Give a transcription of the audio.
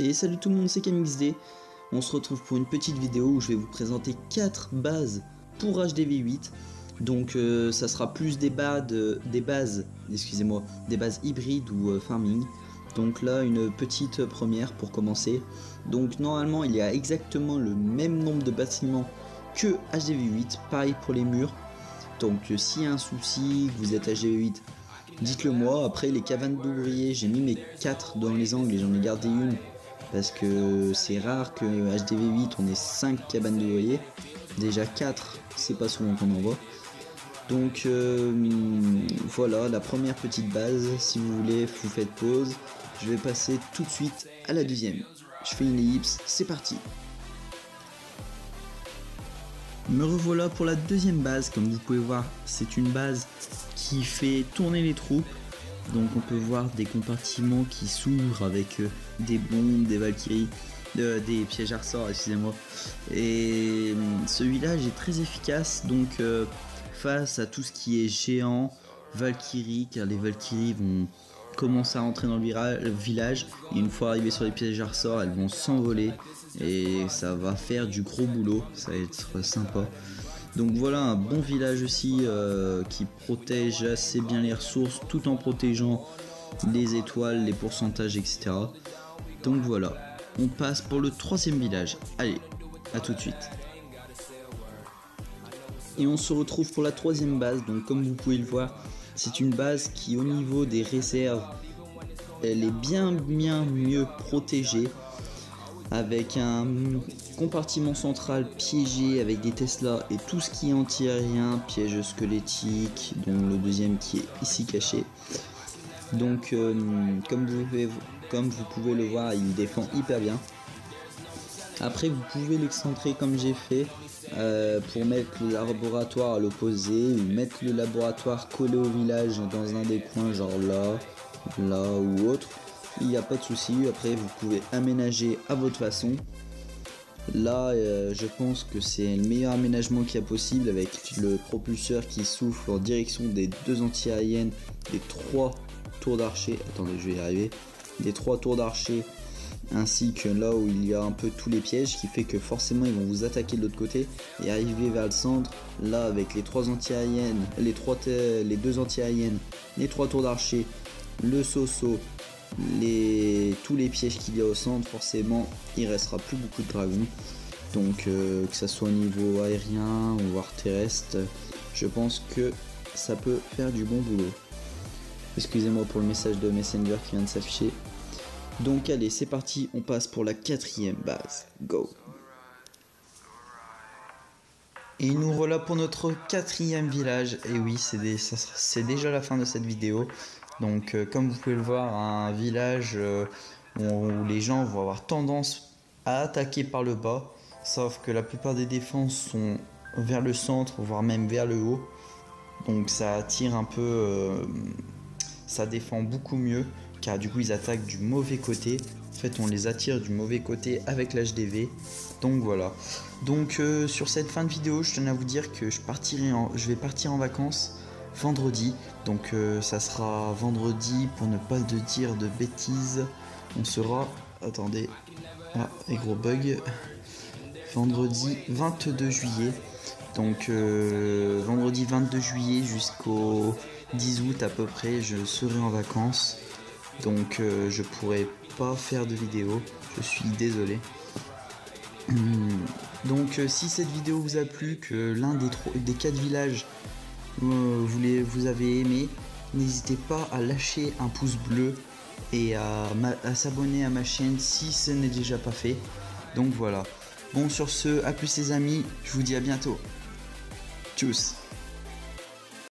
Et salut tout le monde, c'est KMXD. On se retrouve pour une petite vidéo où je vais vous présenter 4 bases pour HDV8. Donc ça sera plus des bases hybrides ou farming. Donc là une petite première pour commencer. Donc normalement il y a exactement le même nombre de bâtiments que HDV8, pareil pour les murs. Donc s'il y a un souci, que vous êtes HDV8, dites-le moi. Après les cabanes d'ouvriers, j'ai mis mes 4 dans les angles et j'en ai gardé une. Parce que c'est rare que HDV8 on ait 5 cabanes d'ouvriers. Déjà 4, c'est pas souvent qu'on en voit. Donc voilà la première petite base. Si vous voulez, vous faites pause. Je vais passer tout de suite à la deuxième. Je fais une ellipse, c'est parti. Me revoilà pour la deuxième base. Comme vous pouvez voir, c'est une base qui fait tourner les troupes. Donc on peut voir des compartiments qui s'ouvrent avec des bombes, des Valkyries, des pièges à ressort, excusez-moi. Et ce village est très efficace donc face à tout ce qui est géant, Valkyrie, car les Valkyries vont commencer à entrer dans le village. Et une fois arrivées sur les pièges à ressort, elles vont s'envoler et ça va faire du gros boulot, ça va être sympa. Donc voilà un bon village aussi qui protège assez bien les ressources tout en protégeant les étoiles, les pourcentages, etc. Donc voilà, on passe pour le troisième village. Allez, à tout de suite. Et on se retrouve pour la troisième base. Donc comme vous pouvez le voir, c'est une base qui au niveau des réserves, elle est bien mieux protégée. Avec un compartiment central piégé avec des Tesla et tout ce qui est anti-aérien, piège squelettique, dont le deuxième qui est ici caché. Donc comme vous pouvez le voir, il défend hyper bien. Après vous pouvez l'excentrer comme j'ai fait pour mettre le laboratoire à l'opposé ou mettre le laboratoire collé au village dans un des coins, genre là ou autre. Il n'y a pas de souci. Après vous pouvez aménager à votre façon. Là je pense que c'est le meilleur aménagement qu'il y a possible, avec le propulseur qui souffle en direction des 2 anti-aériennes, des 3 tours d'archer. Attendez, je vais y arriver. Des 3 tours d'archer, ainsi que là où il y a un peu tous les pièges, qui fait que forcément ils vont vous attaquer de l'autre côté et arriver vers le centre. Là avec les 3 anti-aériennes, les 2 anti-aériennes, les 3 tours d'archer, le Soso, tous les pièges qu'il y a au centre, forcément il restera plus beaucoup de dragons. Donc que ça soit au niveau aérien ou voire terrestre, je pense que ça peut faire du bon boulot. Excusez-moi pour le message de Messenger qui vient de s'afficher. Donc allez, c'est parti, on passe pour la quatrième base. Go. Et nous voilà pour notre quatrième village. Et oui, c'est déjà la fin de cette vidéo. Donc comme vous pouvez le voir, un village où les gens vont avoir tendance à attaquer par le bas, sauf que la plupart des défenses sont vers le centre, voire même vers le haut. Donc ça attire un peu, ça défend beaucoup mieux, car du coup ils attaquent du mauvais côté. En fait on les attire du mauvais côté avec l'HDV. Donc voilà. Donc sur cette fin de vidéo, je tenais à vous dire que je vais partir en vacances vendredi. Donc ça sera vendredi, pour ne pas dire de bêtises. On sera, attendez, et gros bug, vendredi 22 juillet. Donc vendredi 22 juillet jusqu'au 10 août à peu près, je serai en vacances. Donc je pourrai pas faire de vidéo, je suis désolé. Donc si cette vidéo vous a plu, que l'un des 4 villages vous avez aimé, n'hésitez pas à lâcher un pouce bleu et à s'abonner à ma chaîne si ce n'est déjà pas fait. Donc voilà. Bon, sur ce, à plus les amis, je vous dis à bientôt. Tchuss.